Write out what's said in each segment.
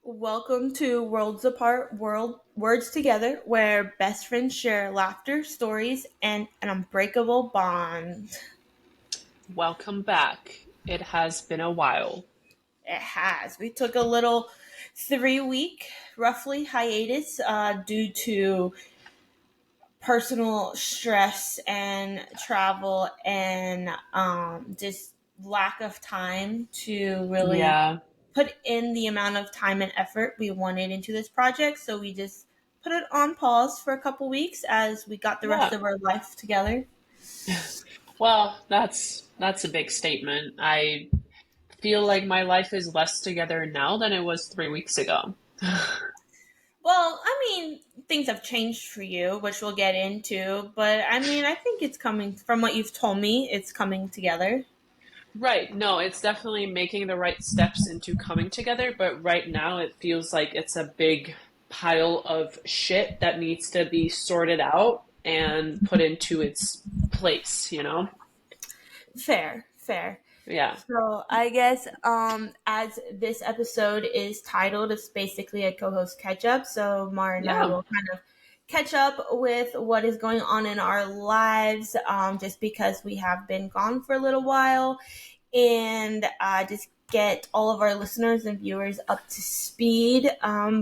Welcome to Worlds Apart, Words Together, where best friends share laughter, stories, and an unbreakable bond. Welcome back. It has been a while. It has. We took a little 3 week, roughly, hiatus due to personal stress and travel and just lack of time to really Yeah, put in the amount of time and effort we wanted into this project. So we just put it on pause for a couple weeks as we got the rest yeah. of our life together. Well, that's a big statement. I feel like my life is less together now than it was 3 weeks ago. Well, I mean, things have changed for you, which we'll get into, but I mean, I think it's coming from what you've told me, it's coming together. Right. No, it's definitely making the right steps into coming together, but right now it feels like it's a big pile of shit that needs to be sorted out and put into its place? Fair, fair. Yeah. So I guess as this episode is titled, it's basically a co-host catch up. So Mara and I Yeah. will kind of catch up with what is going on in our lives, just because we have been gone for a little while, and just get all of our listeners and viewers up to speed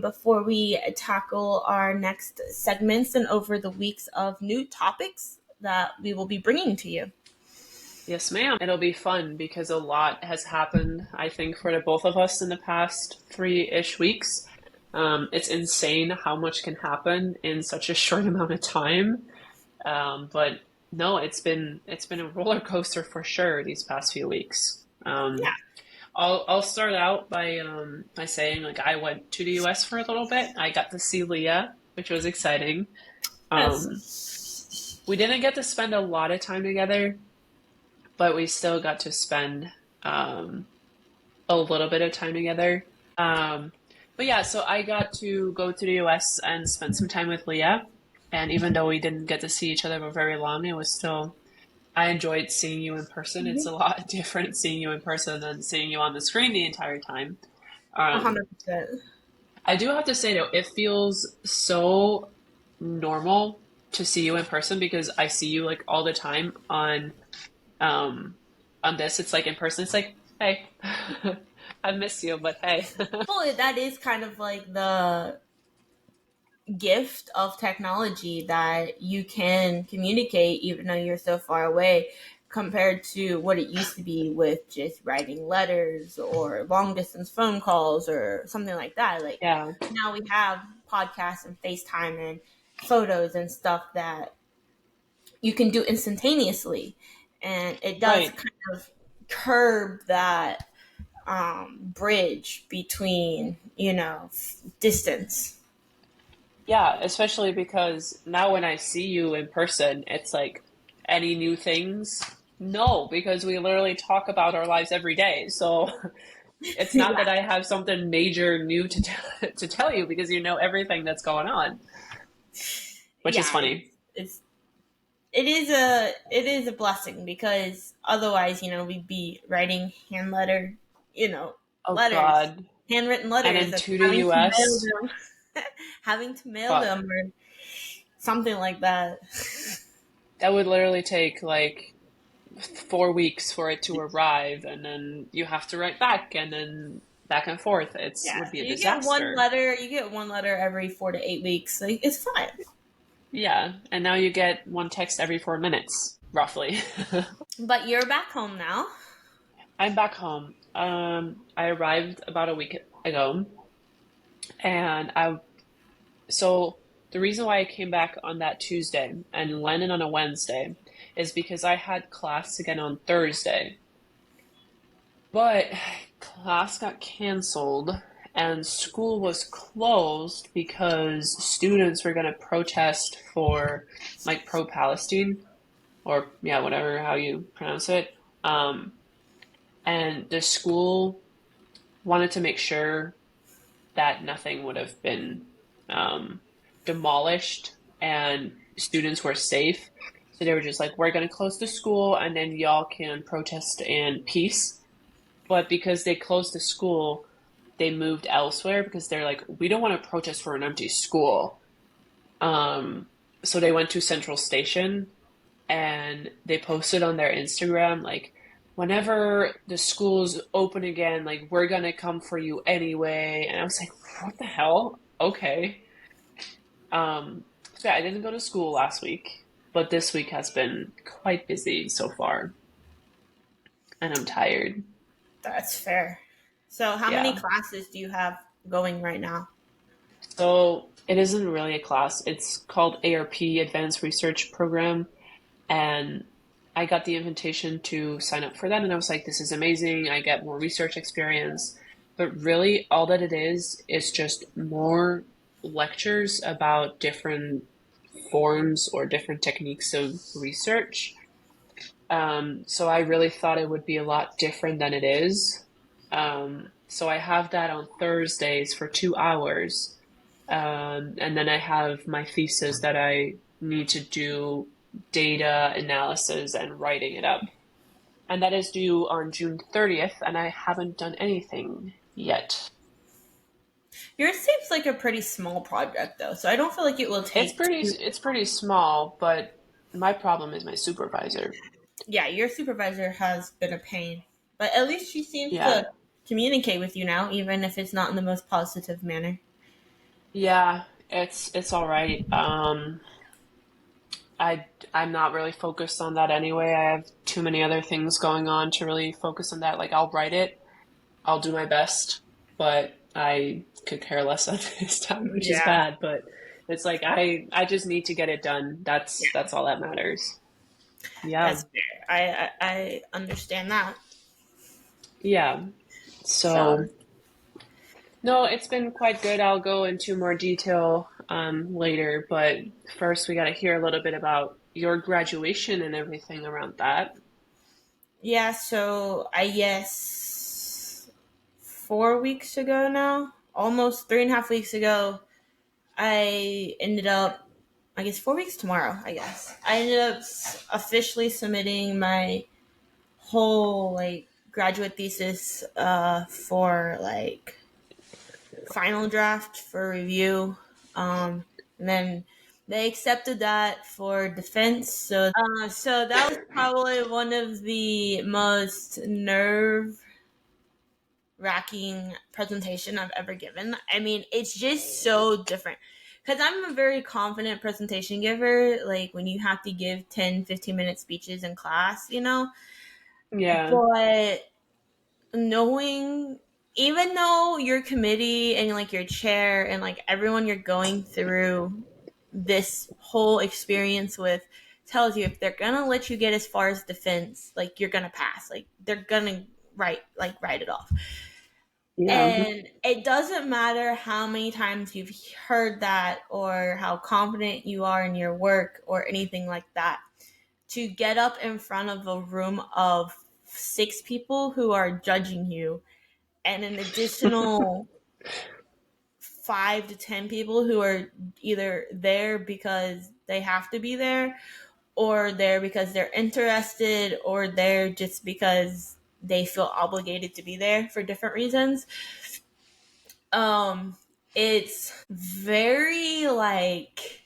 before we tackle our next segments and over the weeks of new topics that we will be bringing to you. Yes, ma'am. It'll be fun because a lot has happened, I think, for the both of us in the past 3-ish weeks. It's insane how much can happen in such a short amount of time. But no, it's been a roller coaster for sure these past few weeks. I'll start out by saying like I went to the US for a little bit. I got to see Leah, which was exciting. Um, Yes. we didn't get to spend a lot of time together, but we still got to spend um, a little bit of time together. But yeah, so I got to go to the US and spend some time with Leah. And even though we didn't get to see each other for very long, it was still, I enjoyed seeing you in person. It's a lot different seeing you in person than seeing you on the screen the entire time. A Um, 100%. I do have to say though, it feels so normal to see you in person because I see you like all the time um, on this. It's like in person, it's like, hey, I miss you, but hey. Well, that is kind of like the gift of technology that you can communicate even though you're so far away compared to what it used to be with just writing letters or long distance phone calls or something like that. Like Yeah, now we have podcasts and FaceTime and photos and stuff that you can do instantaneously. And it does right. kind of curb that bridge between, distance. Yeah, especially because now when I see you in person, it's like any new things? No, because we literally talk about our lives every day. So it's not Yeah, that I have something major new to tell you because you know everything that's going on, which is yeah, funny. it's it is a blessing because otherwise, we'd be writing Oh letters, God. handwritten And letters, then and to the having to mail US, them, having to mail fuck. them or something like that. That would literally take like 4 weeks for it to arrive, and then you have to write back, and then back and forth. It's Yeah, would be so a you get one disaster. letter. You get one letter every 4 to 8 weeks. Like, it's fine. Yeah, and now you get one text every 4 minutes, roughly. But you're back home now. I'm back home. I arrived about a week ago, and so the reason why I came back on that Tuesday and landed on a Wednesday is because I had class again on Thursday. But class got canceled and school was closed because students were going to protest for like pro-Palestine or yeah, whatever how you pronounce it. Um, and the school wanted to make sure that nothing would have been um, demolished and students were safe. So they were just like, we're going to close the school and then y'all can protest in peace. But because they closed the school, they moved elsewhere because they're like, we don't want to protest for an empty school. Um, so they went to Central Station and they posted on their Instagram like, whenever the school's open again, like we're gonna come for you anyway. And I was like, what the hell? Okay. So yeah, I didn't go to school last week, but this week has been quite busy so far, and I'm tired. That's fair. So, how many Yeah. classes do you have going right now? So it isn't really a class. It's called ARP, Advanced Research Program, and I got the invitation to sign up for that, and I was like, this is amazing. I get more research experience. But really, all that it is just more lectures about different forms or different techniques of research. So I really thought it would be a lot different than it is. So I have that on Thursdays for 2 hours. And then I have my thesis that I need to do data analysis and writing it up. And that is due on June 30th, and I haven't done anything yet. Yours seems like a pretty small project, though, so I don't feel like it will take too. It's pretty small, but my problem is my supervisor. Yeah, your supervisor has been a pain, but at least she seems Yeah. to communicate with you now, even if it's not in the most positive manner. Yeah, it's all right. I'm not really focused on that anyway. I have too many other things going on to really focus on that. Like I'll write it, I'll do my best, but I could care less at this time, which is Yeah, bad, but it's like I just need to get it done. That's all that matters. Yeah. that's fair. I understand that. Yeah. So So no, it's been quite good. I'll go into more detail later, but first we got to hear a little bit about your graduation and everything around that. yeah, so I guess 4 weeks ago now, almost 3.5 weeks ago, I ended up, I guess 4 weeks tomorrow, I guess. I ended up officially submitting my whole like graduate thesis for like final draft for review. And then they accepted that for defense. So that was probably one of the most nerve wracking presentation I've ever given. I mean, it's just so different because I'm a very confident presentation giver. Like when you have to give 10, 15-minute speeches in class, Yeah. but knowing, even though your committee and like your chair and like everyone you're going through this whole experience with tells you if they're gonna let you get as far as defense, like you're gonna pass, like they're gonna write it off. Yeah. And it doesn't matter how many times you've heard that or how confident you are in your work or anything like that. To get up in front of a room of 6 people who are judging you and an additional 5 to 10 people who are either there because they have to be there or there because they're interested or there just because they feel obligated to be there for different reasons. Um, it's very like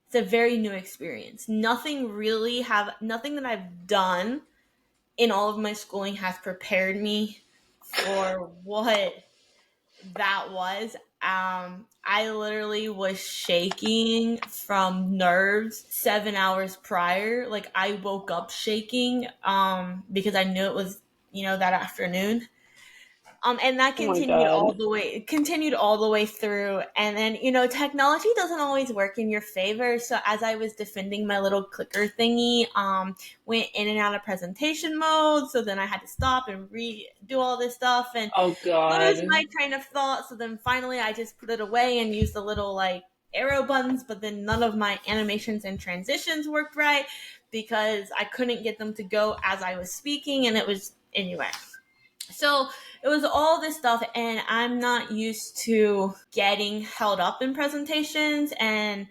it's a very new experience. Nothing that I've done in all of my schooling has prepared me for what that was. I literally was shaking from nerves 7 hours prior. Like I woke up shaking because I knew it was, that afternoon. And that Oh my God. continued all the way through. And then, technology doesn't always work in your favor. So as I was defending my little clicker thingy, went in and out of presentation mode. So then I had to stop and redo all this stuff and Oh lose God. my train of thought. So then finally I just put it away and used the little like arrow buttons, but then none of my animations and transitions worked right because I couldn't get them to go as I was speaking. And it was, anyway. So it was all this stuff, and I'm not used to getting held up in presentations. And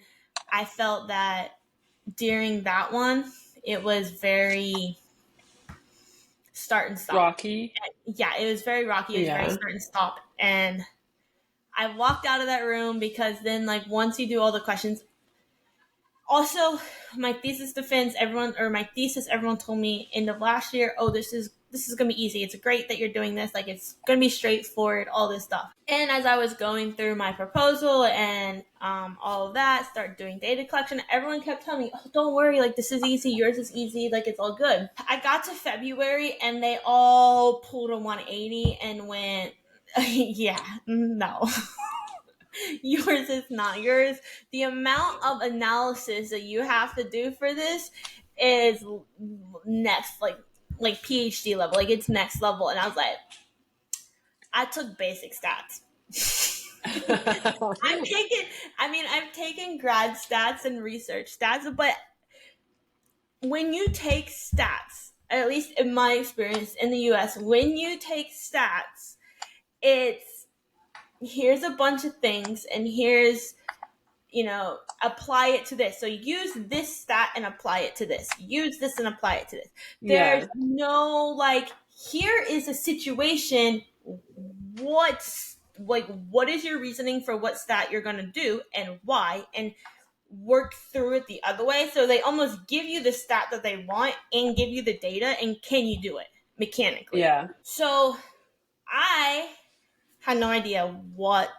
I felt that during that one, it was very start and stop. Rocky. Yeah, it was very rocky. It was very Yeah. start and stop. And I walked out of that room because then, like, once you do all the questions, also my thesis defense, everyone told me end of last year, oh, this is gonna be easy. It's great that you're doing this. Like, it's gonna be straightforward. All this stuff. And as I was going through my proposal and all of that, start doing data collection, everyone kept telling me, oh, don't worry. Like, this is easy. Yours is easy. Like, it's all good. I got to February and they all pulled a 180 and went, yeah, no. Yours is not yours. The amount of analysis that you have to do for this is next, like PhD level. Like, it's next level. And I was like, I took basic stats. I've taken grad stats and research stats, but when you take stats, at least in my experience in the US, when you take stats, it's here's a bunch of things and here's, apply it to this. So use this stat and apply it to this. Use this and apply it to this. Yeah. There's no, like, here is a situation. What is your reasoning for what stat you're going to do and why, and work through it the other way. So they almost give you the stat that they want and give you the data, and can you do it mechanically? Yeah. So I had no idea what.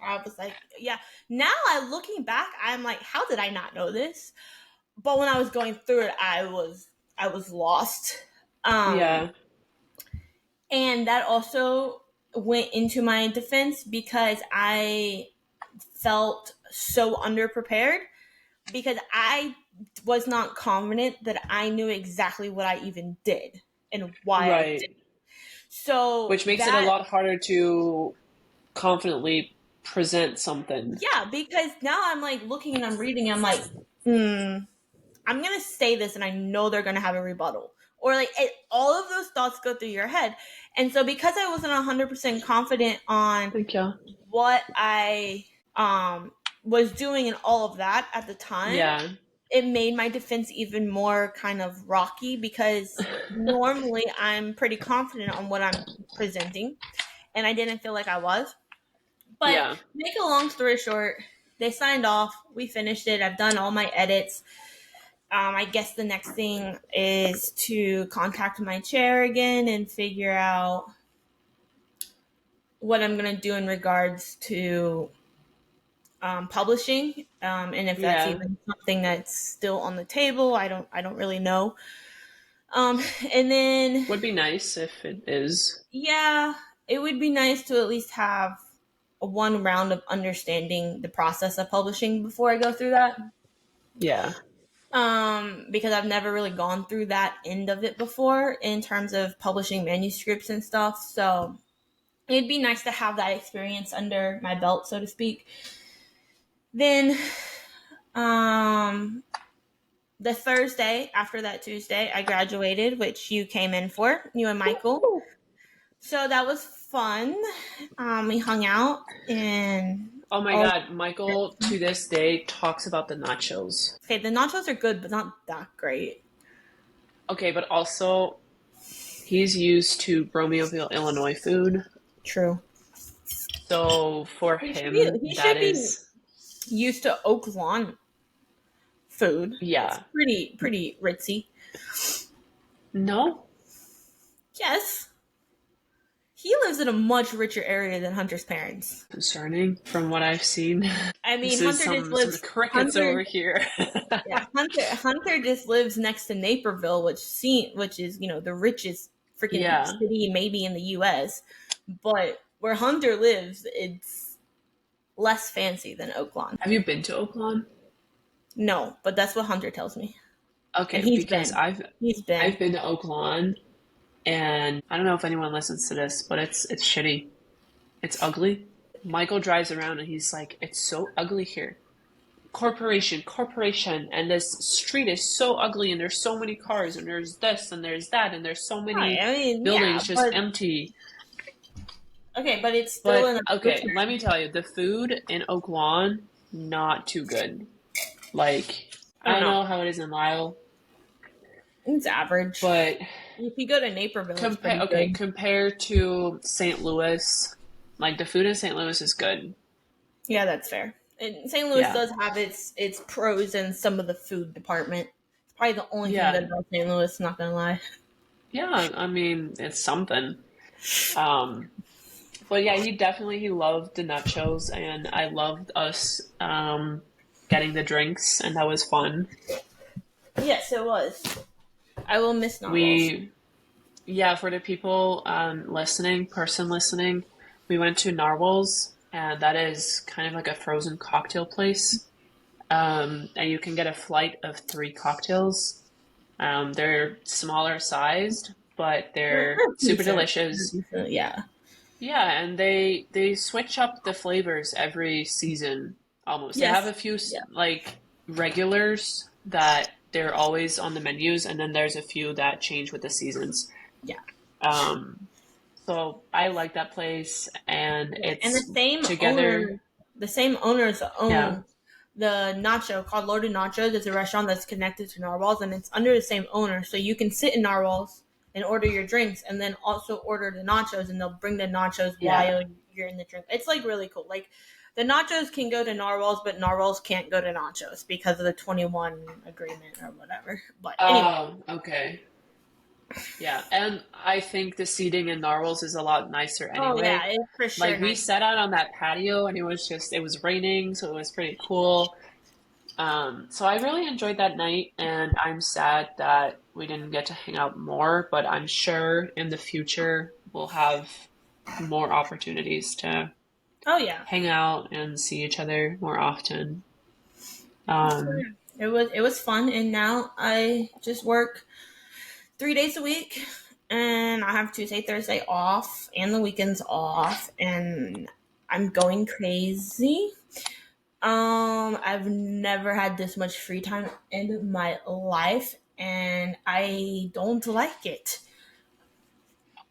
I was like, yeah. Now looking back, I'm like, how did I not know this? But when I was going through it, I was lost. Yeah. And that also went into my defense because I felt so underprepared because I was not confident that I knew exactly what I even did and why I did. So which makes it a lot harder to confidently present something. Yeah, because now I'm like looking and I'm reading, I'm like, I'm gonna say this and I know they're gonna have a rebuttal. Or like all of those thoughts go through your head. And so because I wasn't 100% confident on what I was doing and all of that at the time, it made my defense even more kind of rocky because normally I'm pretty confident on what I'm presenting and I didn't feel like I was. But make a long story short, they signed off. We finished it. I've done all my edits. I guess the next thing is to contact my chair again and figure out what I'm going to do in regards to publishing, and if that's even something that's still on the table. I don't really know. And then would be nice if it is. Yeah, it would be nice to at least have one round of understanding the process of publishing before I go through that. Yeah. Because I've never really gone through that end of it before in terms of publishing manuscripts and stuff. So it'd be nice to have that experience under my belt, so to speak. Then, the Thursday after that Tuesday, I graduated, which you came in for, you and Michael. Ooh. So that was fun. We hung out and... Oh my God, Michael to this day talks about the nachos. Okay, the nachos are good, but not that great. Okay, but also he's used to Bromeoville, Illinois food. True. So for him, that is used to Oak Lawn food. Yeah. It's pretty ritzy. No? Yes. He lives in a much richer area than Hunter's parents. Concerning, from what I've seen. I mean, Hunter just lives... Some crickets over here. Yeah, Hunter just lives next to Naperville, which is, the richest freaking city maybe in the U.S. But where Hunter lives, it's less fancy than Oak Lawn. Have you been to Oak Lawn? No, but that's what Hunter tells me. Okay, because I've been to Oak Lawn. And I don't know if anyone listens to this, but it's shitty. It's ugly. Michael drives around and he's like, it's so ugly here. Corporation. And this street is so ugly and there's so many cars and there's this and there's that and there's so many buildings just empty. Okay, but it's still let me tell you, the food in Oak Lawn, not too good. Like, I don't know how it is in Lyle. It's average. But... if you go to Naperville, compared to St. Louis, Like the food in St. Louis is good. Yeah, that's fair. And St. Louis Yeah. does have its pros in some of the food department. It's probably the only thing good Yeah. about St. Louis, not gonna lie. Yeah. I mean, it's something. Um, but yeah, he loved the nachos, and I loved us getting the drinks, and that was fun. Yes, it was. I will miss narwhals. We Yeah, for the people person listening, we went to Narwhal's, and that is kind of like a frozen cocktail place. And you can get a flight of three cocktails. They're smaller sized, but they're They're super decent. delicious. Yeah. Yeah, and they switch up the flavors every season almost. They have Yes. a few Yeah. like regulars that they're always on the menus, and then there's a few that change with the seasons. Yeah. Um, so I like that place, and Yeah. And it's together. the same owners Yeah. own the nacho called Loaded Nachos. It's a restaurant that's connected to Narwhals, and it's under the same owner. So you can sit in Narwhals and order your drinks, and then also order the nachos, and they'll bring the nachos Yeah. while you're in the drink. It's like really cool. Like the nachos can go to Narwhals, but Narwhals can't go to nachos because of the 21 agreement or whatever. But anyway, Oh, okay. Yeah, and I think the seating in Narwhals is a lot nicer oh yeah, anyway. it's for sure Like we nice. sat out on that patio, and it was raining, so it was pretty cool. So I really enjoyed that night, and I'm sad that we didn't get to hang out more, but I'm sure in the future we'll have more opportunities to Oh yeah. hang out and see each other more often. So, Um, yeah, it was fun, and now I just work 3 days a week, and I have Tuesday, Thursday off, and the weekends off, and I'm going crazy. I've never had this much free time in my life, and I don't like it.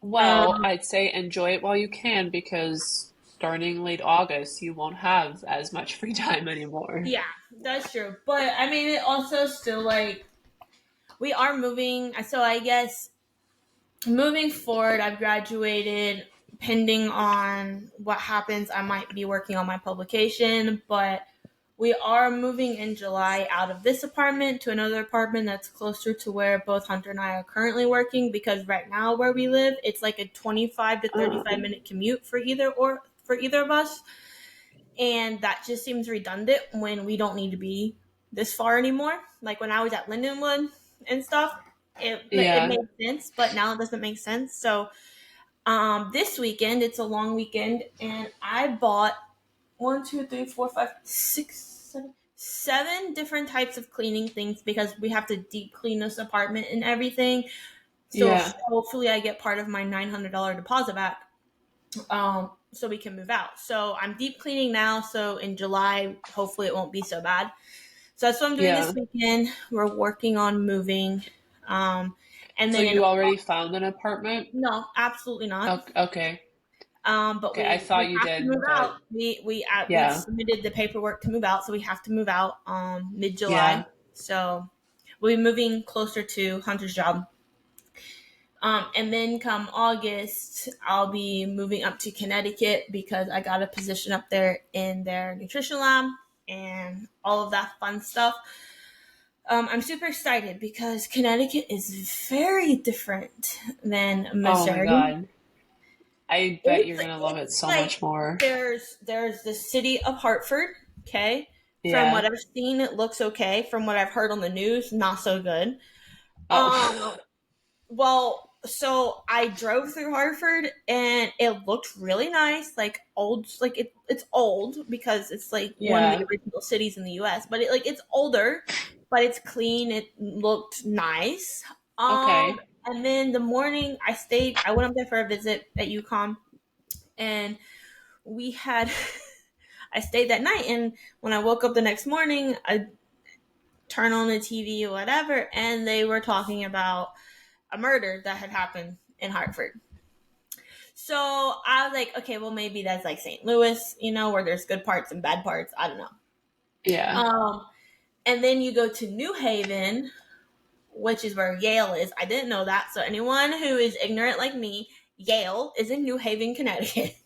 well, Um, I'd say enjoy it while you can because starting late August, you won't have as much free time anymore. yeah, that's true, but I mean, it also still like we are moving, so I guess moving forward, I've graduated. Pending on what happens, I might be working on my publication, but we are moving in July out of this apartment to another apartment that's closer to where both Hunter and I are currently working because right now where we live, it's like a 25 to 35 minute commute for either of us, and that just seems redundant when we don't need to be this far anymore. Like when I was at Lindenwood and stuff, it Yeah, made sense, but now it doesn't make sense. So this weekend, it's a long weekend, and I bought one, two, three, four, five, six, seven different types of cleaning things because we have to deep clean this apartment and everything. So yeah, hopefully, I get part of my $900 deposit back, so we can move out. So I'm deep cleaning now. So in July, hopefully, it won't be so bad. So that's what I'm doing this yeah. weekend. We're working on moving, um, and So then you already found an apartment? no, absolutely not. Okay. But Okay, I we thought you have to move did, but out. We've yeah, submitted the paperwork to move out, so we have to move out mid July. yeah, So we'll be moving closer to Hunter's job. And then come August, I'll be moving up to Connecticut because I got a position up there in their nutrition lab and all of that fun stuff. I'm super excited because Connecticut is very different than Oh my Missouri. God. I bet It's you're gonna love it it's so like much more. there's the city of Hartford. Okay, from what Yeah. I've seen, it looks okay. From what I've heard on the news, not so good. Oh, Um, well, so I drove through Hartford and it looked really nice, like old, like it's old because it's like one of the yeah. original cities in the U.S. But it's older, but it's clean. It looked nice. Um, Okay. and then the morning I went up there for a visit at UConn, and we had I stayed that night, and when I woke up the next morning, I turned on the TV or whatever, and they were talking about a murder that had happened in Hartford. So I was like, okay, well maybe that's like St. Louis, where there's good parts and bad parts. I don't know. Yeah. Um, and then you go to New Haven, which is where Yale is. I didn't know that. So anyone who is ignorant like me, Yale is in New Haven, Connecticut.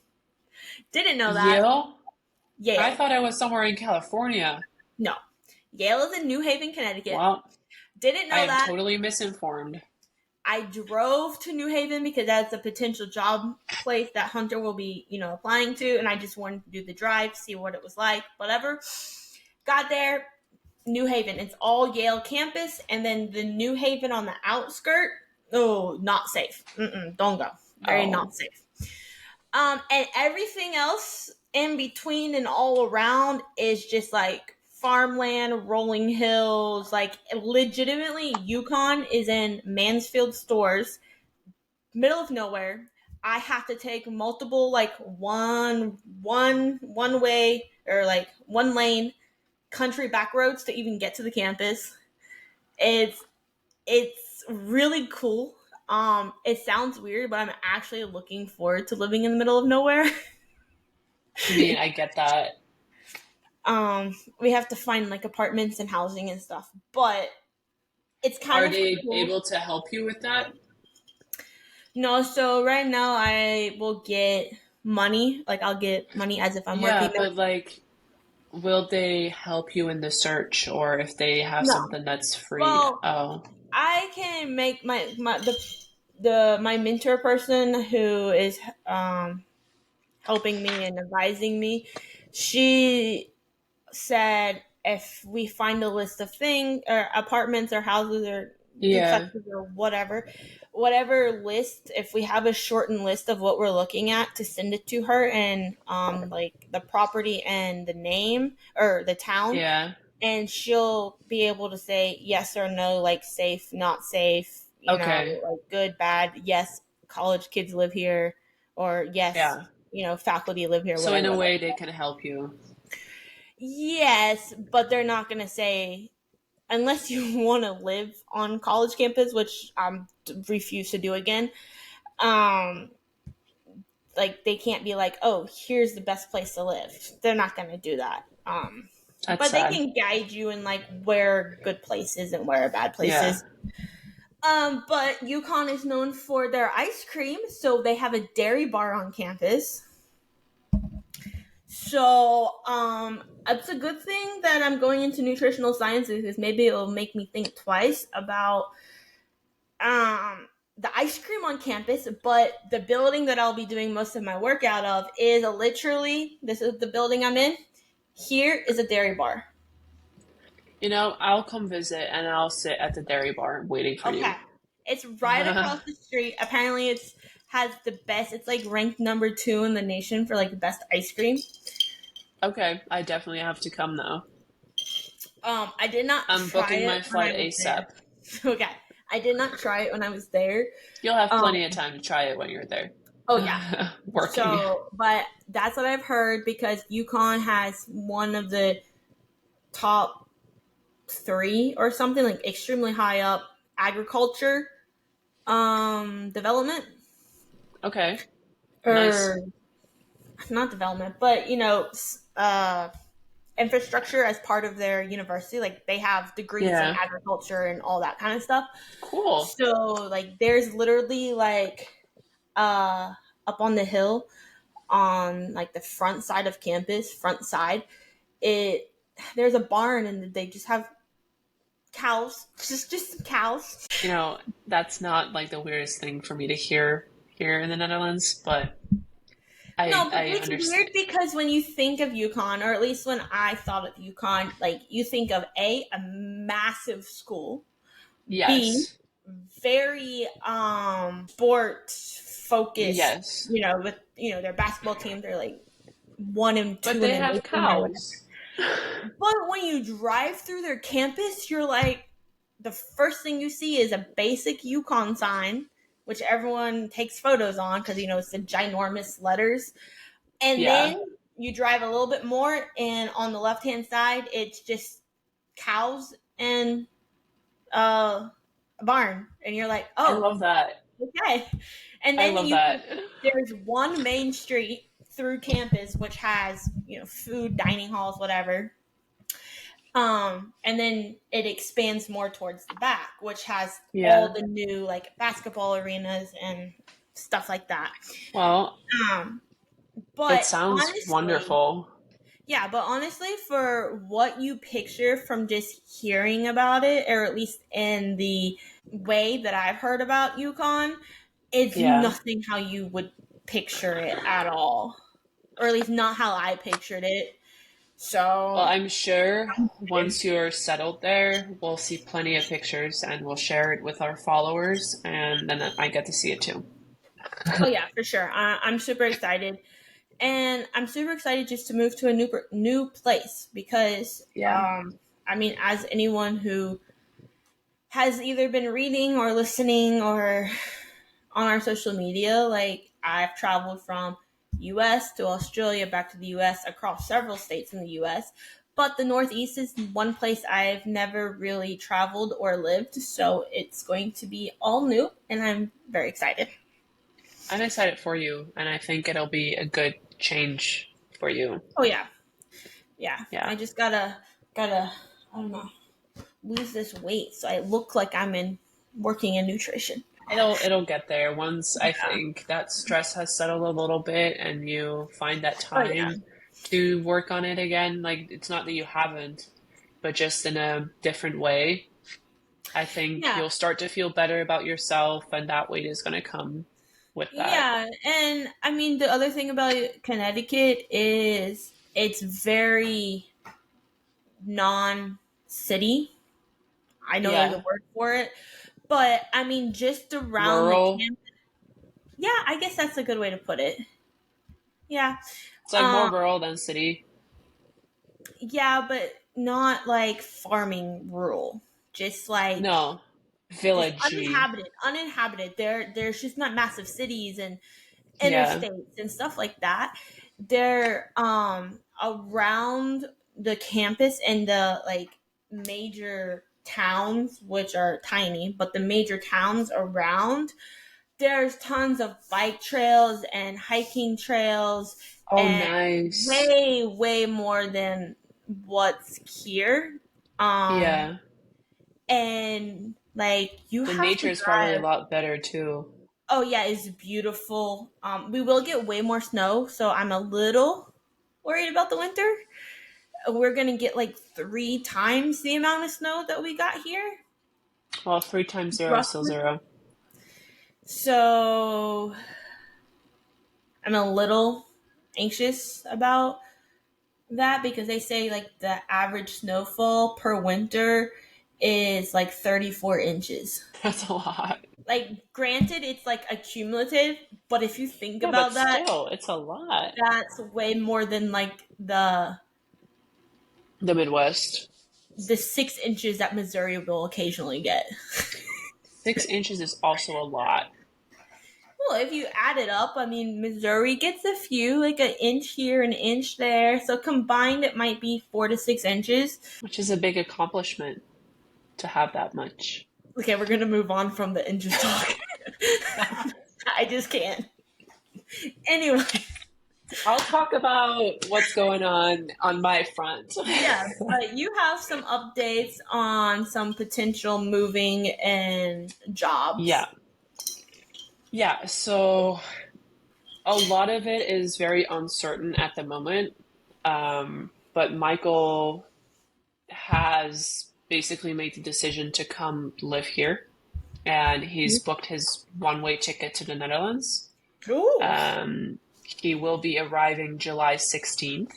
Didn't know that. Yale? I Yale. thought I was somewhere in California. No. Yale is in New Haven, Connecticut. Well, Didn't I know am that. totally misinformed. I drove to New Haven because that's a potential job place that Hunter will be, applying to, and I just wanted to do the drive, see what it was like, whatever. Got there, New Haven. It's all Yale campus, and then the New Haven on the outskirt. Oh, not safe. Don't go. Very Oh, not safe. And everything else in between and all around is just like farmland, rolling hills. Like legitimately, Yukon is in Mansfield stores, middle of nowhere. I have to take multiple like one way or like one lane country back roads to even get to the campus. It's it's really cool. It sounds weird, but I'm actually looking forward to living in the middle of nowhere. I mean, I get that. We have to find like apartments and housing and stuff, but it's kind Are of they cool. able to help you with that? No, so right now I will get money. Like I'll get money as if I'm working Yeah, there. but like, will they help you in the search, or if they have No. something that's free? Well, Oh, I can make the my mentor person who is helping me and advising me. She said if we find a list of things or apartments or houses or yeah, duplexes or whatever list, if we have a shortened list of what we're looking at, to send it to her, and like the property and the name or the town, yeah. and she'll be able to say yes or no, like safe, not safe, Okay, like good, bad, yes, college kids live here, or yes, yeah. faculty live here, So in a whatever. way, they can help you. Yes, but they're not going to say, unless you want to live on college campus, which I refuse to do again. Um, like they can't be like, oh, here's the best place to live. They're not going to do that. That's But they sad. can guide you in like where good places and where bad Yeah. places. But UConn is known for their ice cream, so they have a dairy bar on campus. So, it's a good thing that I'm going into nutritional sciences because maybe it'll make me think twice about the ice cream on campus. But the building that I'll be doing most of my work out of is literally, this is the building I'm in. Here is a dairy bar. I'll come visit and I'll sit at the dairy bar waiting for Okay, you. it's right across the street. Apparently, it's has the best. It's like ranked number 2 in the nation for like the best ice cream. Okay, I definitely have to come though. I did not I'm try booking it my when I flight was there. ASAP. Okay, I did not try it when I was there. You'll have Um, plenty of time to try it when you're there. oh yeah. Working. So, but that's what I've heard because UConn has one of the top 3 or something, like extremely high up agriculture development, Okay, nice. or not development, but infrastructure as part of their university. Like they have degrees in Yeah, agriculture and all that kind of stuff. cool. So like there's literally like uh up on the hill on like the front side of campus, front side, it there's a barn and they just have cows, just cows. That's not like the weirdest thing for me to hear here in the Netherlands, but I No, but I it's weird understand. because when you think of UConn, or at least when I thought of UConn, like you think of a massive school, B, Yes. very sports focused, Yes. with their basketball team, they're like one and But two in they the have nation or whatever. cows. But when you drive through their campus, you're like, the first thing you see is a basic Yukon sign, which everyone takes photos on because it's the ginormous letters. And Yeah. then you drive a little bit more, and on the left hand side, it's just cows and a barn, and you're like, I oh, love that. okay. And I then love that. there's one main street through campus which has food, dining halls, whatever. And then it expands more towards the back, which has all Yeah. the new like basketball arenas and stuff like that. Well, Um, It But sounds honestly, wonderful. yeah, but honestly, for what you picture from just hearing about it, or at least in the way that I've heard about UConn, it's Yeah. nothing how you would picture it at all. Or at least not how I pictured it. Well, So, I'm sure once you're settled there, we'll see plenty of pictures and we'll share it with our followers, and then I get to see it too. oh yeah, for sure. I'm super excited. And I'm super excited just to move to a new place because, Yeah. I mean, as anyone who has either been reading or listening or on our social media, like I've traveled from US to Australia, back to the US, across several states in the US. But the Northeast is one place I've never really traveled or lived, so it's going to be all new, and I'm very excited. I'm excited for you, and I think it'll be a good change for you. Oh yeah, yeah. Yeah. I just gotta I don't know, lose this weight so I look like I'm in working in nutrition. It'll get there once I Yeah. think that stress has settled a little bit and you find that Oh yeah. time to work on it again. Like it's not that you haven't, but just in a different way. I think Yeah. you'll start to feel better about yourself and that weight is going to come with that. Yeah, and I mean the other thing about Connecticut is it's very non-city. I know there's a Yeah. word for it, but I mean just around the Rural. camp. Yeah, I guess that's a good way to put it. Yeah. It's like more Um rural than city. yeah, but not like farming rural. Just like No. just Villagey. uninhabited. There's just not massive cities and Yeah. interstates and stuff like that. They're around the campus and the like major towns, which are tiny, but the major towns around, there's tons of bike trails and hiking trails Oh, and nice. way more than what's here. Um Yeah. and like you The have nature to is probably a drive. lot better too. Oh yeah, it's beautiful. We will get way more snow, so I'm a little worried about the winter. We're gonna get like 3 times the amount of snow that we got here, Well, 3 times 0 is still roughly. 0. So I'm a little anxious about that because they say like the average snowfall per winter is like 34 inches. That's a lot. Like, granted, it's like accumulative, but if you think Yeah, but about that, still, it's a lot. that's way more than like The Midwest. the 6 inches that Missouri will occasionally get. 6 inches is also a lot, Well, if you add it up, I mean, Missouri gets a few, like an inch here, an inch there. So combined, it might be 4 to 6 inches. which is a big accomplishment to have that much. Okay, we're gonna move on from the inches talk. I just can't. Anyway, I'll talk about what's going on my front. yeah, but you have some updates on some potential moving and jobs. Yeah. Yeah, so a lot of it is very uncertain at the moment. But Michael has basically made the decision to come live here, and he's booked his one-way ticket to the Netherlands. Ooh. He will be arriving July 16th,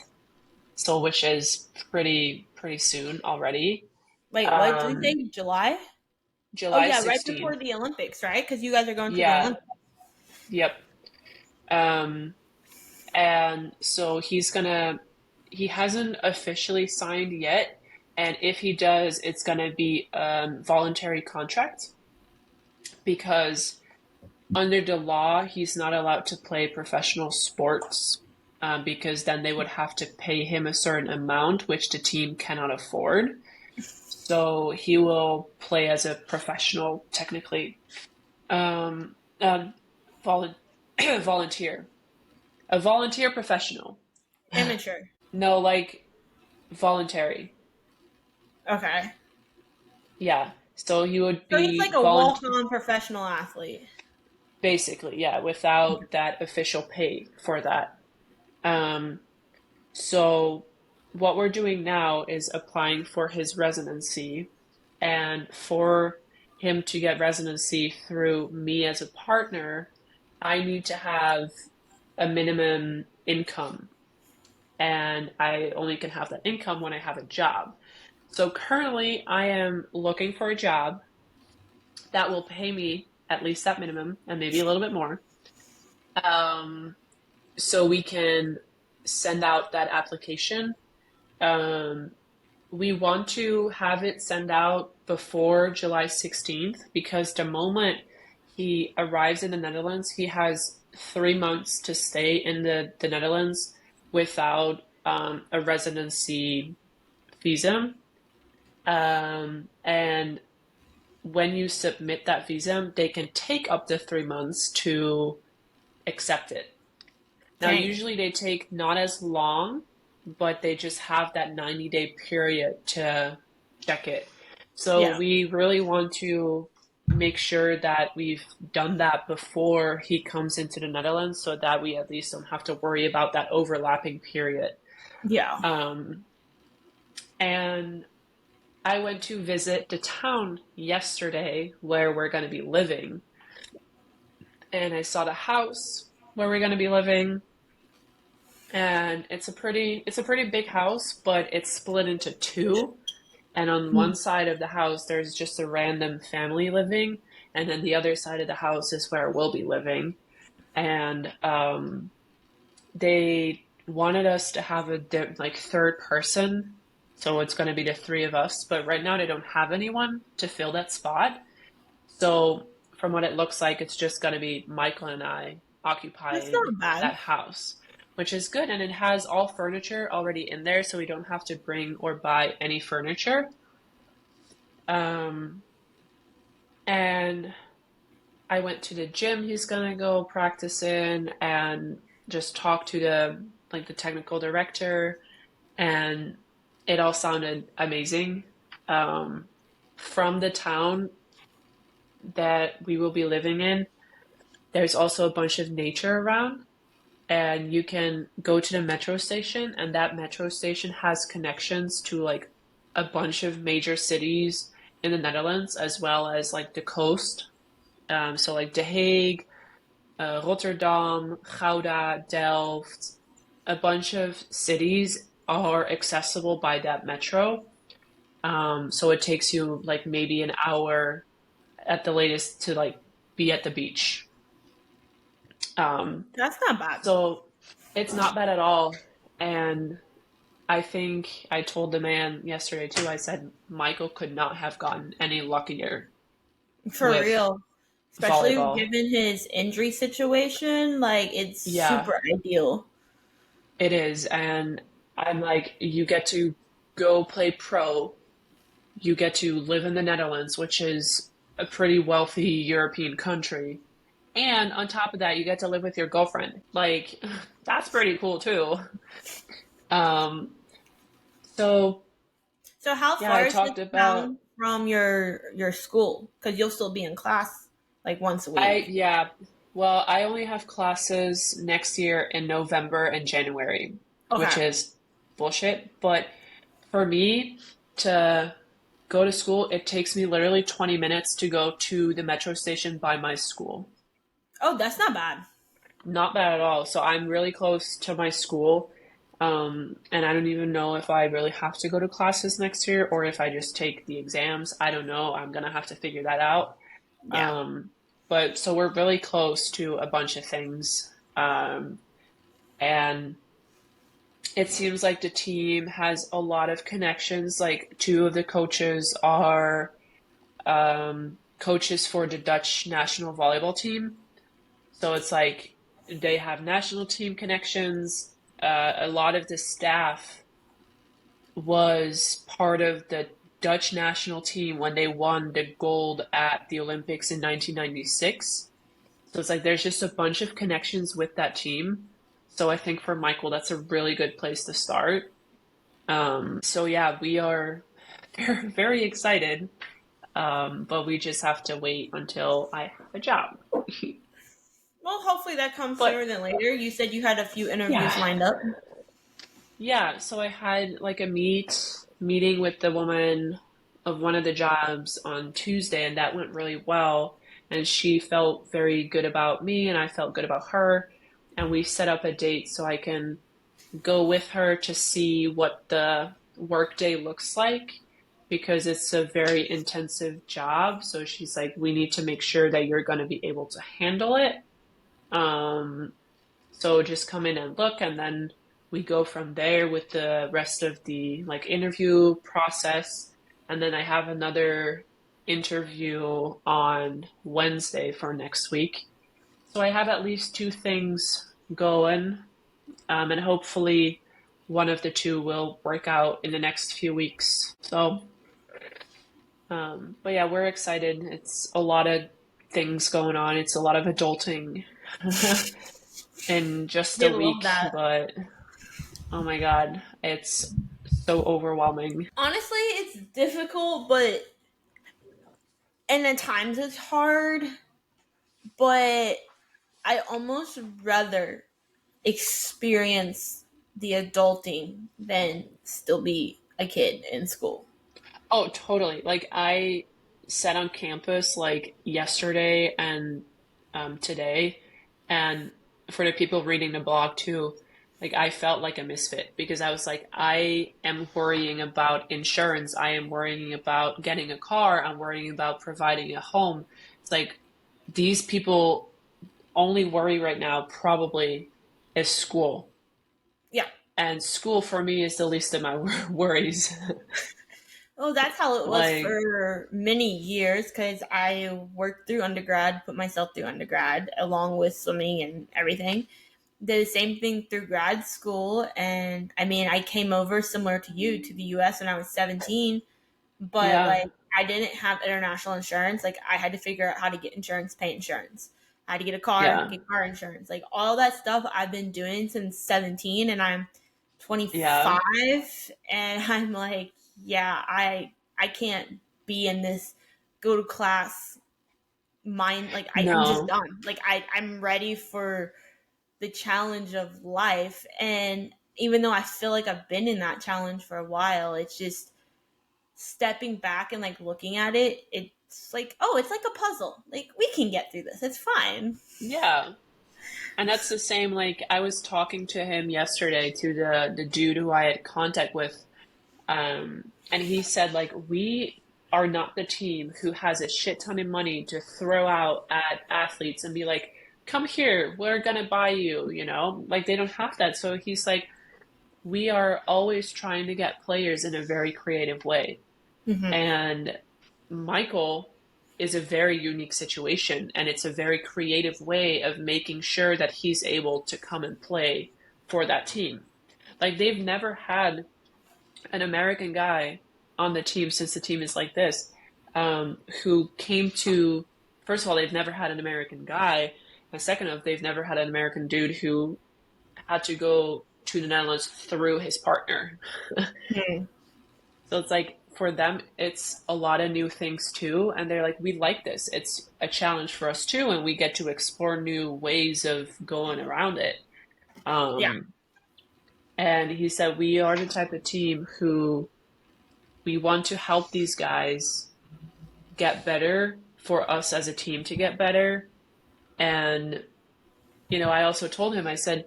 so which is pretty soon already. Wait, what did you Um, say? July? Oh July yeah, right before 16th. the Olympics, right? Because you guys are going to the Yeah, Olympics. yep. Um, and so he hasn't officially signed yet, and if he does, it's gonna be voluntary contract because under the law, he's not allowed to play professional sports because then they would have to pay him a certain amount, which the team cannot afford. So he will play as a professional, technically, um, um, volu- volunteer, a volunteer professional. Amateur. No, like voluntary. Okay. Yeah. So he would So he's like be a walk-on professional athlete. basically, yeah, without that official pay for that. Um, so what we're doing now is applying for his residency, and for him to get residency through me as a partner, I need to have a minimum income, and I only can have that income when I have a job. So currently, I am looking for a job that will pay me at least that minimum and maybe a little bit more. Um, so we can send out that application. Um, we want to have it send out before July 16th because the moment he arrives in the Netherlands, he has 3 months to stay in the Netherlands without a residency visa. And when you submit that visa, they can take up to 3 months to accept it. Now, Dang. usually they take not as long, but they just have that 90-day period to check it. So Yeah. we really want to make sure that we've done that before he comes into the Netherlands so that we at least don't have to worry about that overlapping period. Yeah. Um, and I went to visit the town yesterday where we're going to be living, and I saw the house where we're going to be living, and it's a pretty big house, but it's split into two. And on one side of the house, there's just a random family living, and then the other side of the house is where we'll be living. And they wanted us to have a like third person, so it's going to be the three of us. But right now, they don't have anyone to fill that spot. So from what it looks like, it's just going to be Michael and I That's occupying not bad. that house, which is good. And it has all furniture already in there, so we don't have to bring or buy any furniture. Um, and I went to the gym he's gonna go practice in and just talk to the technical director, and it all sounded amazing. Um, from the town that we will be living in, there's also a bunch of nature around, and you can go to the metro station, and that metro station has connections to like a bunch of major cities in the Netherlands as well as like the coast. So like The Hague, Rotterdam, Gouda, Delft, a bunch of cities are accessible by that metro. So it takes you like maybe an hour at the latest to like be at the beach. Um, That's not bad. so it's not bad at all. And I think I told the man yesterday too, I said Michael could not have gotten any luckier For with real. Especially volleyball. given his injury situation, like it's Yeah, super ideal. it is. And I'm like, you get to go play pro, you get to live in the Netherlands, which is a pretty wealthy European country. And on top of that, you get to live with your girlfriend. Like, that's pretty cool too. Um, so So how yeah, far I is this talked about town from your school? Because you'll still be in class like once a week. yeah, well, I only have classes next year in November and January, which Okay. is bullshit. But for me to go to school, it takes me literally 20 minutes to go to the metro station by my school. Oh, that's not bad. Not bad at all. So I'm really close to my school. And I don't even know if I really have to go to classes next year or if I just take the exams. I don't know. I'm gonna have to figure that out. Yeah. Um, but so we're really close to a bunch of things. And it seems like the team has a lot of connections. Like two of the coaches are coaches for the Dutch national volleyball team. So it's like they have national team connections. A lot of the staff was part of the Dutch national team when they won the gold at the Olympics in 1996. So it's like there's just a bunch of connections with that team. So I think for Michael, that's a really good place to start. So yeah, we are very, very excited, but we just have to wait until I have a job. Well, hopefully that comes But sooner than later. You said you had a few interviews yeah, lined up. yeah. So I had like a meeting with the woman of one of the jobs on Tuesday, and that went really well. And she felt very good about me, and I felt good about her. And we set up a date so I can go with her to see what the workday looks like because it's a very intensive job. So she's like, we need to make sure that you're going to be able to handle it. Um, so just come in and look, and then we go from there with the rest of the like interview process. And then I have another interview on Wednesday for next week. So I have at least two things going, and hopefully one of the two will work out in the next few weeks. So, but yeah, we're excited. It's a lot of things going on. It's a lot of adulting in just They a love week, that. but oh my God, it's so overwhelming. Honestly, it's difficult, but and at times it's hard, but I almost rather experience the adulting than still be a kid in school. Oh, totally. Like I sat on campus like yesterday and today, and for the people reading the blog too, like I felt like a misfit because I was like, I am worrying about insurance, I am worrying about getting a car, I'm worrying about providing a home. It's like these people only worry right now probably is school. Yeah. And school for me is the least of my worries. Oh, that's how it was Like, for many years because I worked through undergrad, put myself through undergrad along with swimming and everything. Did the same thing through grad school. And I mean, I came over similar to you to the US when I was 17, but yeah, like I didn't have international insurance. Like I had to figure out how to get insurance, pay insurance. I had to get a car, yeah, get car insurance. Like all that stuff I've been doing since 17 and I'm yeah. 25 and I'm like, yeah, I can't be in this go to class mind like I'm just No. done. Like I'm ready for the challenge of life and even though I feel like I've been in that challenge for a while, it's just stepping back and like looking at it, it's like, oh, it's like a puzzle. Like we can get through this. It's fine. Yeah. And that's the same, like I was talking to him yesterday to the dude who I had contact with, and he said like we are not the team who has a shit ton of money to throw out at athletes and be like, come here, we're gonna buy you, you know? Like they don't have that. So he's like, we are always trying to get players in a very creative way. Mm-hmm. And Michael is a very unique situation, and it's a very creative way of making sure that he's able to come and play for that team. Like, they've never had an American guy on the team since the team is like this, who came to, first of all, they've never had an American guy. And second of, they've never had an American dude who had to go to the Netherlands through his partner. Mm-hmm. So it's like for them, it's a lot of new things too. And they're like, we like this. It's a challenge for us too. And we get to explore new ways of going around it. Yeah. Um, and he said, we are the type of team who we want to help these guys get better for us as a team to get better. And, you know, I also told him, I said,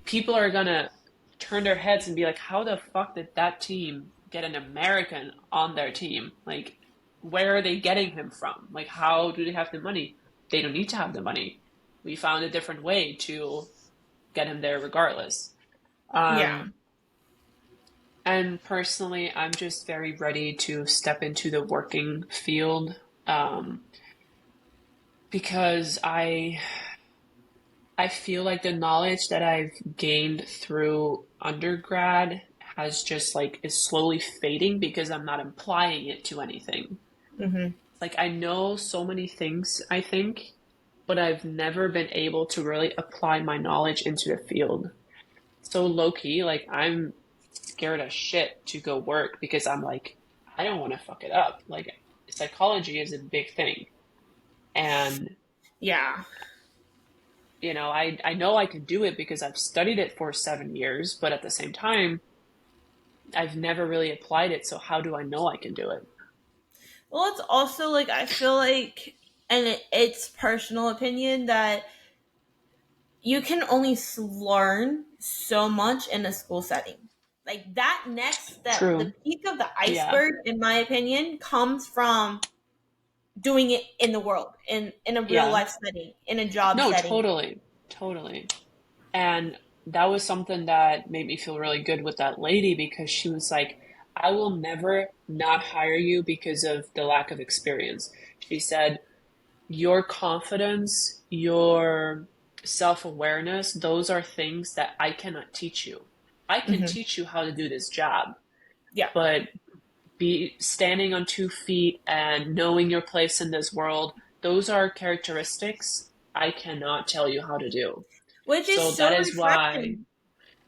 people are going to turn their heads and be like, how the fuck did that team get an American on their team? Like, where are they getting him from? Like, how do they have the money? They don't need to have the money. We found a different way to get him there regardless. Yeah. Um, and personally, I'm just very ready to step into the working field, because I feel like the knowledge that I've gained through undergrad has just like is slowly fading because I'm not applying it to anything. Mm-hmm. Like I know so many things, I think, but I've never been able to really apply my knowledge into the field. So low key, like I'm scared as shit to go work because I'm like, I don't want to fuck it up. Like psychology is a big thing. And Yeah. I know I can do it because I've studied it for 7 years, but at the same time, I've never really applied it. So how do I know I can do it? Well, it's also like I feel like, and it's personal opinion that you can only learn so much in a school setting. Like that next step, the True. peak of the Yeah. iceberg, in my opinion, comes from doing it in the world, in a real Yeah. life setting, in a job No, setting. totally. Totally. And that was something that made me feel really good with that lady because she was like, I will never not hire you because of the lack of experience. She said, your confidence, your self awareness, those are things that I cannot teach you. I can Hmm. teach you how to do this job, Yeah, but be standing on 2 feet and knowing your place in this world, those are characteristics I cannot tell you how to do. which is So so that is why refreshing.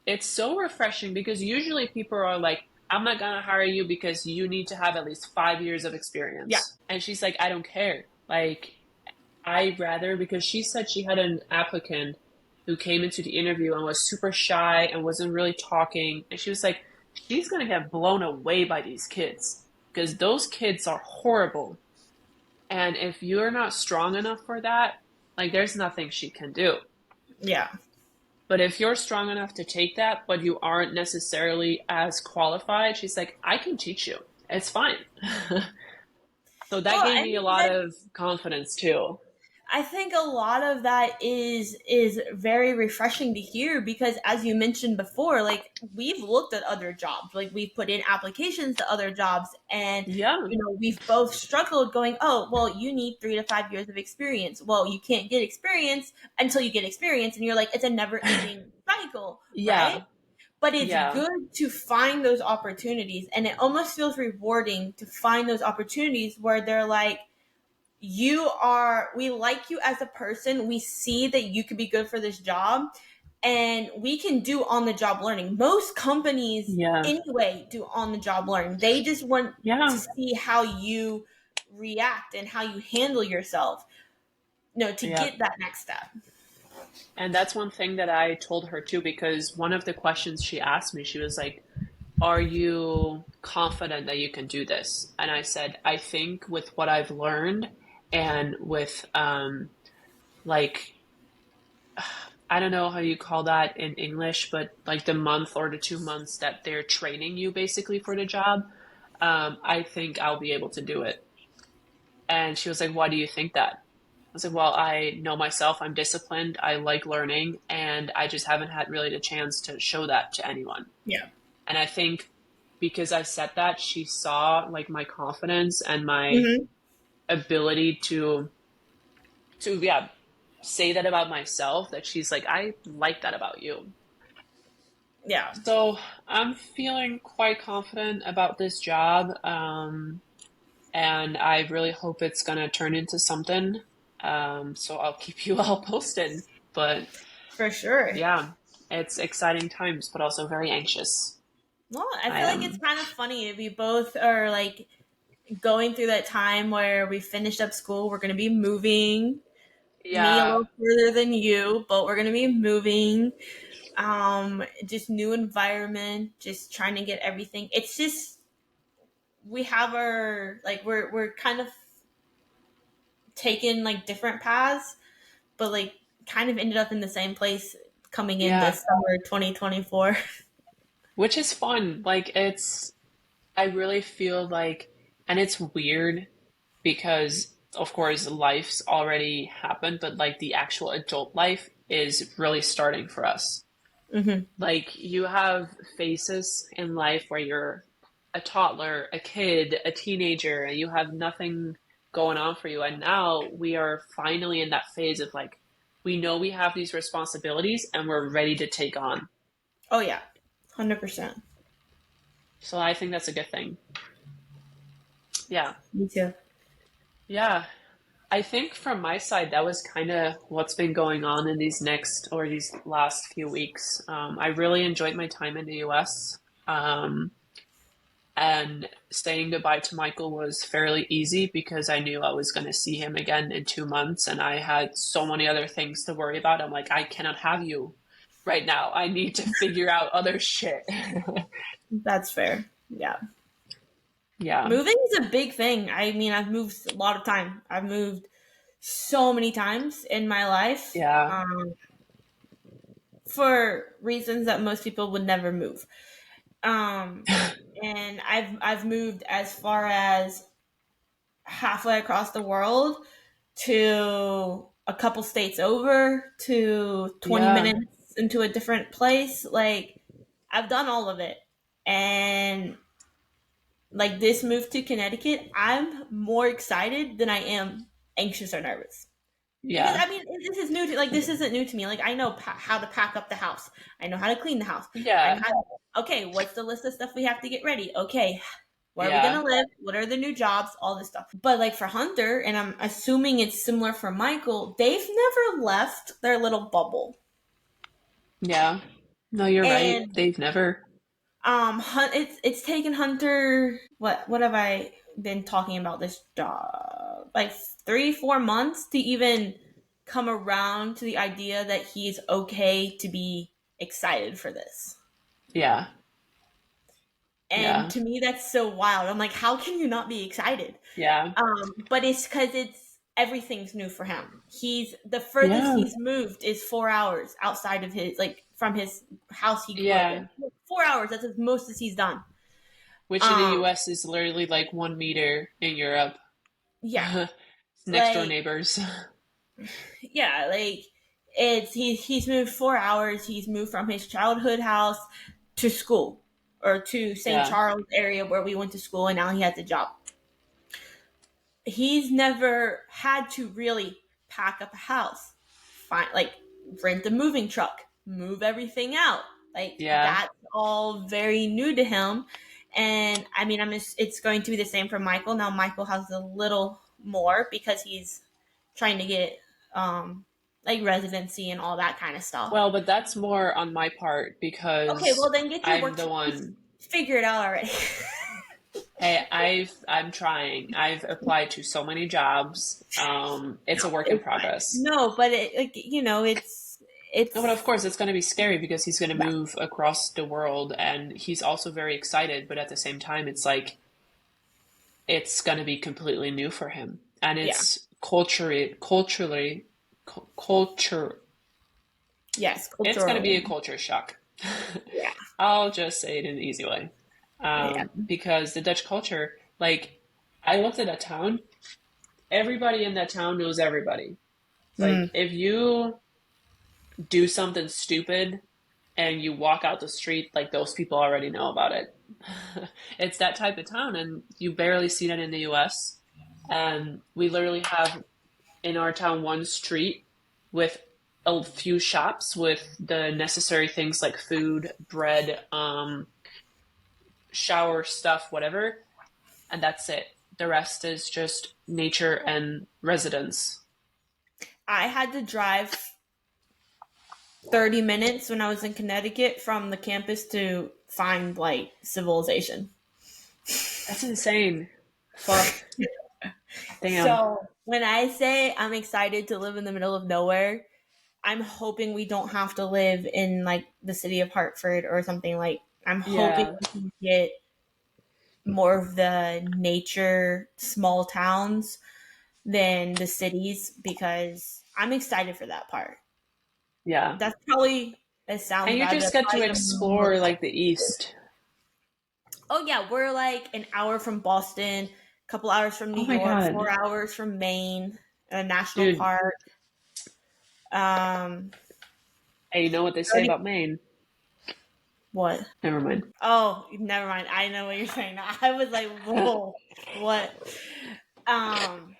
it's so refreshing because usually people are like, I'm not gonna hire you because you need to have at least 5 years of Yeah, experience. And she's like, I don't care. Like, I rather, because she said she had an applicant who came into the interview and was super shy and wasn't really talking. And she was like, she's gonna get blown away by these kids because those kids are horrible. And if you're not strong enough for that, like, there's nothing she can do. yeah. But if you're strong enough to take that, but you aren't necessarily as qualified, she's like, I can teach you. It's fine. So that Well, gave I me a mean lot that of confidence too. I think a lot of that is very refreshing to hear because as you mentioned before, like we've looked at other jobs, like we've put in applications to other jobs and Yeah, we've both struggled going, "Oh, well, you need 3 to 5 years of experience." Well, you can't get experience until you get experience and you're like it's a never-ending cycle, right? yeah, But it's yeah, good to find those opportunities and it almost feels rewarding to find those opportunities where they're like we like you as a person, we see that you could be good for this job, and we can do on the job learning. Most companies yeah, anyway do on the job learning. They just want to yeah, see how you react and how you handle yourself, to yeah. get that next step. And that's one thing that I told her too, because one of the questions she asked me, she was like, are you confident that you can do this? And I said, I think with what I've learned and with like I don't know how you call that in English, but like the month or the 2 months that they're training you basically for the job, I think I'll be able to do it. And she was like, why do you think that? I was like, well, I know myself. I'm disciplined. I like learning, and I just haven't had really the chance to show that to anyone. Yeah. And I think because I said that, she saw like my confidence and my Hmm. ability to yeah say that about myself. That she's like, I like that about you. Yeah. So I'm feeling quite confident about this job, and I really hope it's gonna turn into something. So I'll keep you all posted. But For sure. yeah, it's exciting times, but also very anxious. Well, I I feel like it's am, kind of funny. We both are like going through that time where we finished up school. We're going to be moving. Me a yeah, little further than you, but we're gonna be moving. Just new environment, just trying to get everything. It's just we have our like we're kind of taking like different paths, but like kind of ended up in the same place coming in yeah, this summer 2024. which is fun. Like I really feel like, and it's weird because of course life's already happened, but like the actual adult life is really starting for us. Hmm. Like you have phases in life where you're a toddler, a kid, a teenager, and you have nothing going on for you. And now we are finally in that phase of like, we know we have these responsibilities and we're ready to take on. Oh yeah, 100%. So I think that's a good thing. Yeah. Me too. Yeah. I think from my side, that was kind of what's been going on in these last few weeks. I really enjoyed my time in the US. Um, And saying goodbye to Michael was fairly easy because I knew I was going to see him again in 2 months and I had so many other things to worry about. I'm like, I cannot have you right now. I need to figure out other shit. That's fair. Yeah. Yeah. Moving is a big thing. I mean, I've moved a lot of time. I've moved so many times in my life, Yeah. for reasons that most people would never move. Um, and I've moved as far as halfway across the world to a couple states over to 20 Yeah. minutes into a different place. Like, I've done all of it. And like this move to Connecticut, I'm more excited than I am anxious or nervous. Because Yeah. I mean, this is new to like this isn't new to me. Like I know how to pack up the house. I know how to clean the house. I know Yeah. how. To, okay, what's the list of stuff we have to get ready? Okay, where are we Yeah. gonna live? What are the new jobs? All this stuff. But like for Hunter, and I'm assuming it's similar for Michael, they've never left their little bubble. Yeah. No, you're right. And They've never. it's taken Hunter what have I been talking about this job like 3-4 months to even come around to the idea that he's okay to be excited for this. Yeah. And Yeah. to me that's so wild. I'm like, how can you not be excited? Yeah. But it's because it's everything's new for him. He's the furthest Yeah. he's moved is 4 hours outside of his like from his house he grew up Yeah. in. 4 hours, that's as most as he's done. Which in the um US is literally like 1 meter in Europe. yeah, Next door like neighbors. yeah, like he's moved 4 hours. He's moved from his childhood house to school or to St. Yeah. Charles area where we went to school, and now he has a job. He's never had to really pack up a house, find like rent a moving truck, move everything out. Like Yeah. that's all very new to him. And I mean, it's going to be the same for Michael. Now Michael has a little more because he's trying to get like residency and all that kind of stuff. Well, but that's more on my part Okay, well because then get your I'm work the one. figure it out already. Hey, I'm trying. I've applied to so many jobs. It's a work in It's fine. progress. No, but like No, but of it's course it's going to be scary because he's going to move across the world and he's also very excited, but at the same time it's like it's going to be completely new for him. And yeah. it's culture Yes, it's going to be a culturally. culture shock. Yeah. I'll just say it in an easy way. Yeah. Because the Dutch culture, like, I looked at that town, everybody in that town knows everybody. Like, Mm. if you do something stupid and you walk out the street, like, those people already know about it. It's that type of town, and you barely see that in the US. And we literally have in our town one street with a few shops with the necessary things like food, bread, shower stuff, whatever, and that's it. The rest is just nature and residence. I had to drive 30 minutes when I was in Connecticut from the campus to find like civilization. That's insane. Fuck. Damn. So when I say I'm excited to live in the middle of nowhere, I'm hoping we don't have to live in like the city of Hartford or something like. I'm hoping Yeah. we can get more of the nature small towns than the cities because I'm excited for that part. Yeah. That's probably it sounds And you bad, but just that's get to probably the explore most. like the East. Oh yeah, we're like an hour from Boston, a couple hours from New Oh my York, God. 4 hours from Maine, a national Dude, park. Um, hey, you know what they say 30, about Maine? what? Never mind. Oh, never mind. I know what you're saying now. I was like, whoa, what? Um,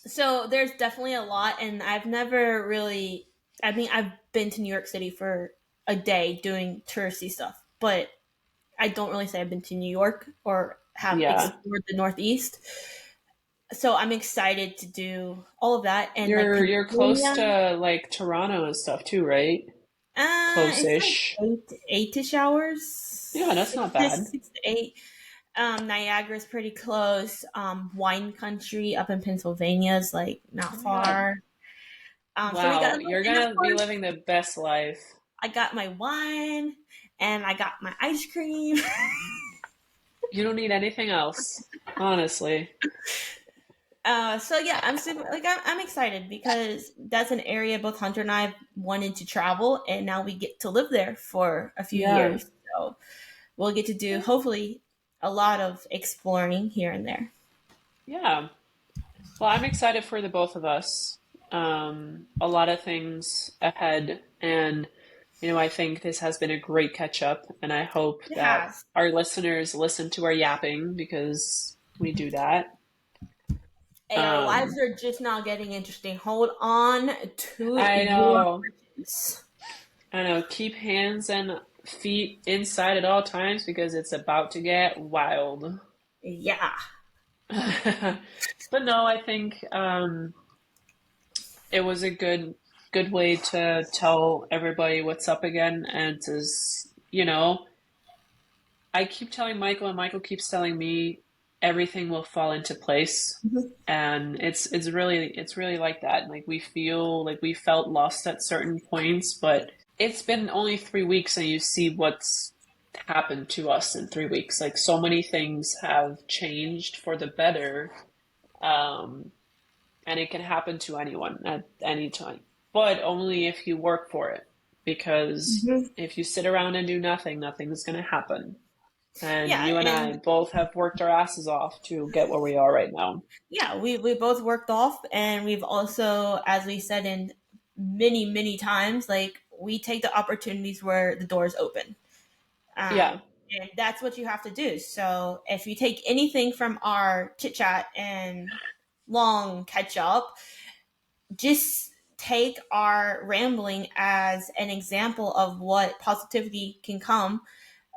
so there's definitely a lot, and I've never really. I mean, I've been to New York City for a day doing touristy stuff, but I don't really say I've been to New York or have Yeah. explored the Northeast. So I'm excited to do all of that and like You're close Pennsylvania. to like Toronto and stuff too, right? It's like Close-ish. eight-ish hours. Yeah, that's not bad. 6 to 8. Niagara's pretty close. Wine country up in Pennsylvania is like not Oh my God. far. So we got, Wow, you're and of gonna be course, living the best life. I got my wine and I got my ice cream. You don't need anything else, honestly. So yeah, I'm super like I'm excited because that's an area both Hunter and I wanted to travel, and now we get to live there for a few Yeah. years. So we'll get to do hopefully a lot of exploring here and there. Yeah. Well, I'm excited for the both of us. A lot of things ahead, and I think this has been a great catch up, and I hope It that has. our listeners listen to our yapping because we do that. Hey, our lives Um, are just now getting interesting. Hold on to I your know, britches. I know, keep hands and feet inside at all times because it's about to get wild. Yeah. But no, I think it was a good way to tell everybody what's up again and I keep telling Michael and Michael keeps telling me everything will fall into place. Mhm. And it's really like that. Like we feel like we felt lost at certain points, but it's been only 3 weeks and you see what's happened to us in 3 weeks. Like so many things have changed for the better. Um, and it can happen to anyone at any time, but only if you work for it. Because Mhm. if you sit around and do nothing, nothing's going to happen. And Yeah, you and I and both have worked our asses off to get where we are right now. yeah, we both worked off, and we've also, as we said in many times, like we take the opportunities where the doors open. Yeah, And that's what you have to do. So if you take anything from our chit chat and long catch up, just take our rambling as an example of what positivity can come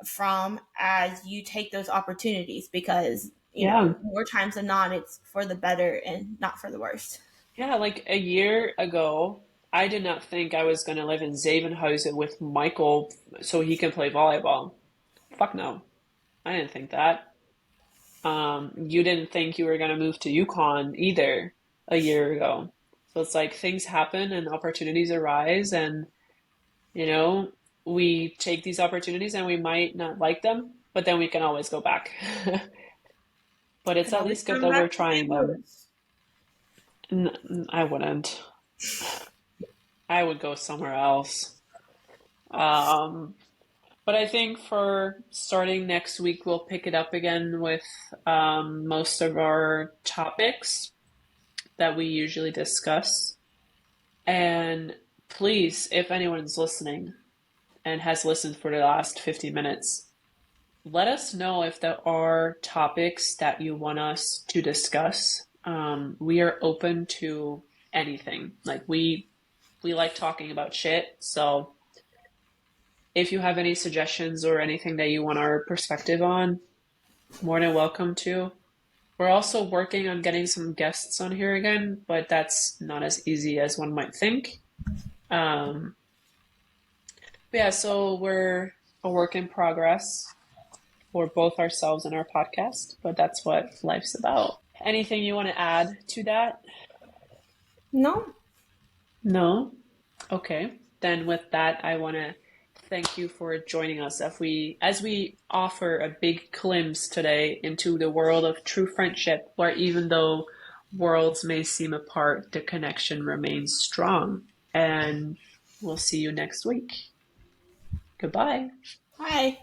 from as you take those opportunities, because yeah, more times than not it's for the better and not for the worst. yeah. Like a year ago, I did not think I was going to live in Zevenhuizen with Michael so he can play volleyball. Fuck no. I didn't think that. You didn't think you were going to move to Yukon either a year ago. So it's like things happen and opportunities arise, and you know, we take these opportunities and we might not like them, but then we can always go back. But it's Can at always least good come that we're back to trying St. them. Louis. I wouldn't. I would go somewhere else. Um, but I think for starting next week, we'll pick it up again with most of our topics that we usually discuss. And please, if anyone's listening and has listened for the last 50 minutes, let us know if there are topics that you want us to discuss. We are open to anything. Like we like talking about shit. So if you have any suggestions or anything that you want our perspective on, more than welcome to. We're also working on getting some guests on here again, but that's not as easy as one might think. Um, but yeah, so we're a work in progress for both ourselves and our podcast, but that's what life's about. Anything you want to add to that? No. No? Okay. Then with that, I want to thank you for joining us as we offer a big glimpse today into the world of true friendship, where even though worlds may seem apart, the connection remains strong. And we'll see you next week. Goodbye. Hi.